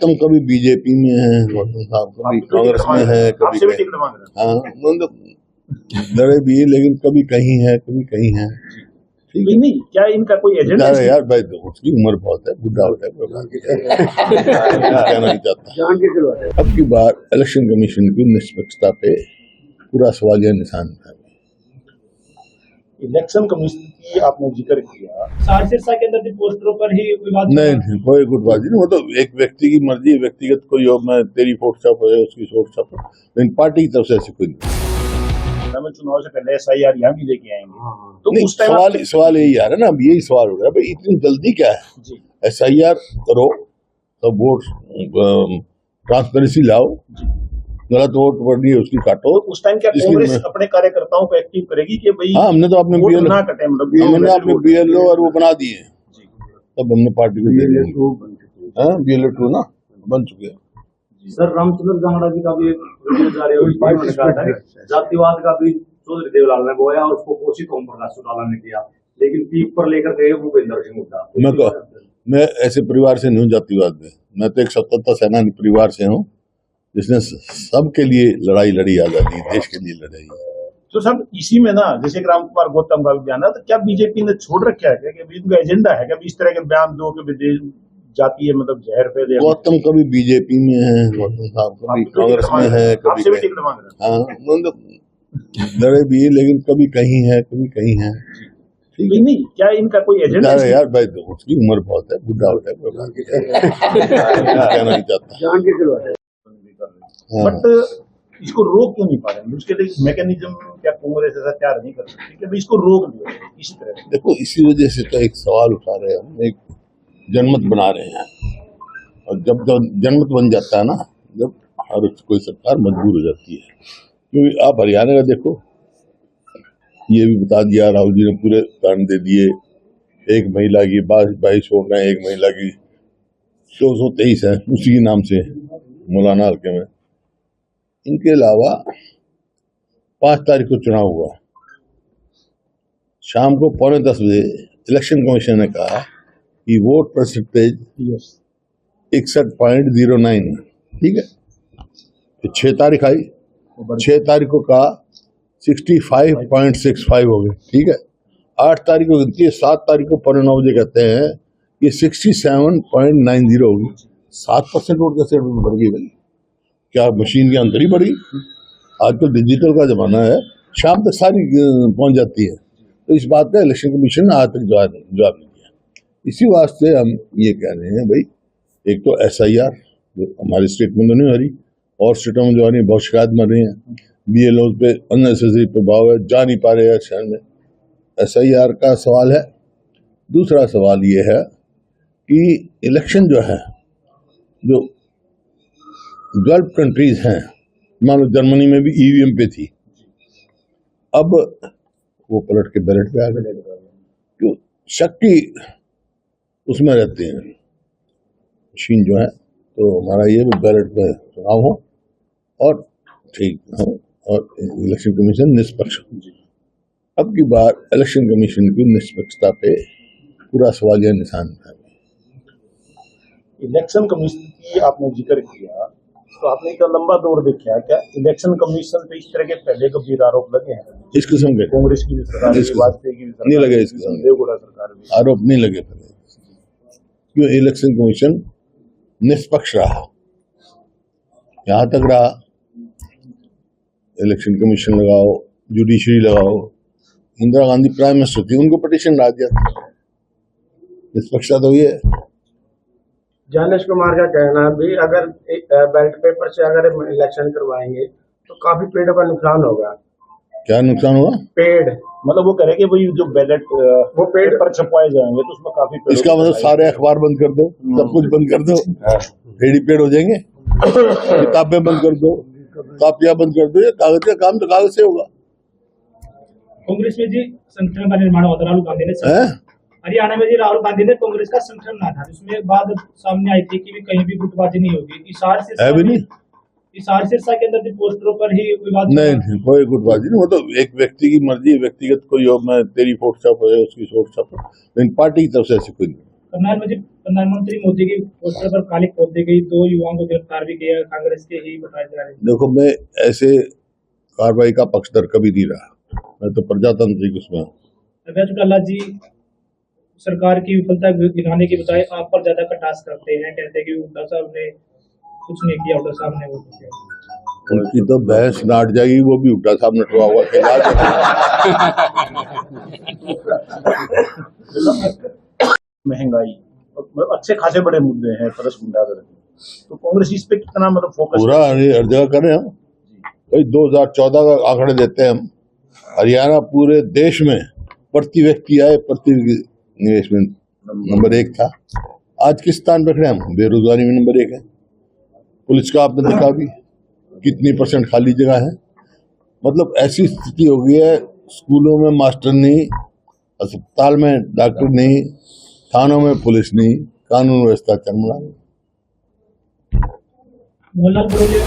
गौतम कभी बीजेपी में है, गौतम साहब कभी कांग्रेस में है, कभी हाँ मतलब लड़े भी है, लेकिन कभी कहीं है कभी कहीं है। ठीक है, नहीं क्या इनका कोई एजेंडा है? यार भाई तो उसकी उम्र बहुत है, बुढ़ा होता है, कहना नहीं चाहता। अब की बार इलेक्शन कमीशन की निष्पक्षता पे पूरा सवालिया निशान था। इलेक्शन कमीशन की आपने जिक्र किया, सिरसा के अंदर पोस्टरों पर ही विवाद नहीं कोई गुटबाजी नहीं, वो तो एक व्यक्ति की मर्जी, व्यक्तिगत कोई हो, मैं तेरी फोटोशॉप हो उसकी फोटोशॉप, लेकिन पार्टी की तरफ से ऐसी कोई नहीं। चुनाव से पहले SIR यहाँ भी लेके आएंगे, तो नहीं, उस टाइम सवाल यही आ रहा है ना, अब यही सवाल हो रहा है भाई, इतनी जल्दी क्या है? SIR करो तो वोट ट्रांसपेरेंसी लाओ, गलत वोट पड़ी है उसकी काटो। तो उस टाइम क्या कांग्रेस अपने कार्यकर्ताओं को एक्टिव करेगी कि भाई हाँ, हमने तो अपने BLO और वो बना दिए, तब हमने पार्टी को BLO 2 ना बन चुके हैं। सर रामचंद्र जांगड़ा जी का भी एक वीडियो जारी हुई, उन्होंने कहा था जातिवाद का भी चौधरी देवलाल ने बोया और उसको कोशिश ओम प्रकाश चौटाला ने किया, लेकिन पीक पर लेकर गए भूपेंद्र सिंह हुड्डा। मैं ऐसे परिवार से नहीं हूँ जातिवाद में, मैं तो एक स्वतंत्रता सेनानी परिवार से हूँ जिसने सबके लिए लड़ाई लड़ी, आजादी देश के लिए लड़ाई। तो सब इसी में ना, जैसे राम कुमार गौतम का बयान है, तो क्या बीजेपी ने छोड़ रखा है कि इनका एजेंडा है कि इस तरह के बयान दो कि जाती है मतलब जहर पे दे? गौतम कभी बीजेपी में है, गौतम साहब कभी कांग्रेस में है, कभी हाँ मतलब लड़े भी है, लेकिन कभी कहीं है कभी कहीं है। ठीक है, नहीं क्या इनका कोई एजेंडा है? यार भाई तो उसकी उम्र बहुत है, बुढ़ा होता है, कहना नहीं चाहता। बट इसको रोक क्यों नहीं पा रहे? उसके लिए मैकेनिज्म क्या कांग्रेस ऐसा तैयार नहीं कर सकती कि इसको रोक दिया इसी तरह? देखो, इसी वजह से तो एक सवाल उठा रहे हैं हम, एक जनमत बना रहे हैं, और जब जनमत बन जाता है ना, जब हर कोई सरकार मजबूर हो जाती है, क्योंकि आप हरियाणा का देखो, ये भी बता दिया राहुल जी ने, पूरे कारण दे दिए, एक महिला की 22 वोट हैं, एक महिला की 223 है उसी के नाम से मौलाना हल्के में। इनके अलावा 5 तारीख को चुनाव हुआ, शाम को 9:45 बजे इलेक्शन कमीशन ने कहा कि वोट परसेंटेज 61.09, ठीक है। फिर 6 तारीख आई, 6 तारीख को कहा 65.65 हो गए, ठीक है। 8 तारीख को गिनती है, 7 तारीख को 9:15 बजे कहते हैं कि 67.90 होगी। 7% वोट कैसे बढ़ गई भाई? क्या मशीन के अंदर ही बढ़ी? आज तो डिजिटल का जमाना है, शाम तक सारी पहुंच जाती है। तो इस बात का इलेक्शन कमीशन ने आज तक जवाब नहीं दिया। इसी वास्ते हम ये कह रहे हैं भाई, एक तो SIR जो हमारे स्टेट में तो नहीं हो रही, और स्टेटों में जो आ रही है बहुत शिकायत मिल रही है, BLO पे अननेसेसरी प्रभाव है, जा नहीं पा रहे हैं शहर में। SIR का सवाल है। दूसरा सवाल ये है कि इलेक्शन जो है, जो डेवलप्ड कंट्रीज हैं, मान लो जर्मनी में भी EVM पे थी, अब वो पलट के बैलेट पे आ गए, तो शक्ति उसमें रहते हैं मशीन जो है। तो हमारा ये बैलेट में चुनाव हो और ठीक हो, और इलेक्शन कमीशन निष्पक्ष हो। अब की बार इलेक्शन कमीशन की निष्पक्षता पे पूरा सवालिया निशान है। इलेक्शन कमीशन की आपने जिक्र किया, तो आपने एक लंबा दौर देखा है, क्या इलेक्शन कमीशन पे इस तरह के पहले गंभीर आरोप लगे हैं? इस किस्म के कांग्रेस की भी सरकार, वाजपेयी की भी सरकार नहीं लगे, इस किस्म देवगौड़ा सरकार भी आरोप नहीं लगे पहले। क्यों? इलेक्शन कमीशन निष्पक्ष रहा, यहाँ तक रहा। इलेक्शन कमीशन लगाओ, जुडिशरी लगाओ, इंदिरा गांधी प्राइम मिनिस्टर थी, उनको पिटीशन ला दिया, निष्पक्षता तो ये है। ज्ञानेश कुमार का कहना है भी अगर बैलेट पेपर से अगर इलेक्शन करवाएंगे तो काफी पेड़ का नुकसान होगा। क्या नुकसान होगा? पेड़, मतलब वो करेंगे भाई जो बैलेट वो पेड़ पर छपवाए जाएंगे तो उसमें काफी, इसका मतलब सारे अखबार बंद कर दो, सब कुछ बंद कर दो, पेड़ हो जाएंगे। किताबें बंद कर दो, कापियां बंद कर दो, ये कागज का काम तो कागज से होगा। कांग्रेस में जी संगठन का निर्माण हुआ था, राहुल गांधी ने हरियाणा में जी राहुल गांधी ने कांग्रेस का संगठन ना था, उसमें बात सामने आई थी कि भी कहीं भी गुटबाजी नहीं होगी। हिसार सिरसा के अंदर पोस्टरों पर ही विवाद नहीं, कोई गुटबाजी नहीं, वो तो एक व्यक्ति की मर्जी, व्यक्तिगत कोई हो, मैं तेरी फोटोशॉप हो उसकी फोटोशॉप, लेकिन पार्टी की तरफ से ऐसी कोई नहीं। करनाल में जी प्रधानमंत्री मोदी की पोस्टर पर काली पोत दी गई, 2 युवाओं को गिरफ्तार भी किया, कांग्रेस के ही बताए जा रहे हैं। देखो, मैं ऐसे कार्रवाई का पक्षधर कभी नहीं रहा, मैं तो प्रजातांत्रिक उसमें हूं। अभय चौटाला जी सरकार की विफलता दिखाने के बजाय आप पर ज्यादा कटाक्ष करते हैं, कहते हैं कि हुड्डा साहब ने कुछ नहीं किया, हुड्डा साहब ने वो किया। उनकी तो बहस नाट जाएगी, वो भी हुड्डा साहब नटवा हुआ महंगाई और अच्छे खासे बड़े मुद्दे हैं, परस गुंडागर्दी, तो कांग्रेस इस पे कितना मतलब फोकस पूरा हर जगह करें हम। भाई 2014 का आंकड़े देते हैं हम, हरियाणा पूरे देश में प्रति व्यक्ति आय प्रति निवेश में नंबर 1 था। आज किस स्थान पे खड़े हम? बेरोजगारी में नंबर 1 है। पुलिस का आपने देखा भी कितनी % खाली जगह है। मतलब ऐसी स्थिति हो गई है, स्कूलों में मास्टर नहीं, अस्पताल में डॉक्टर नहीं, थानों में पुलिस नहीं, कानून व्यवस्था चरमरा। मोहनलाल बोले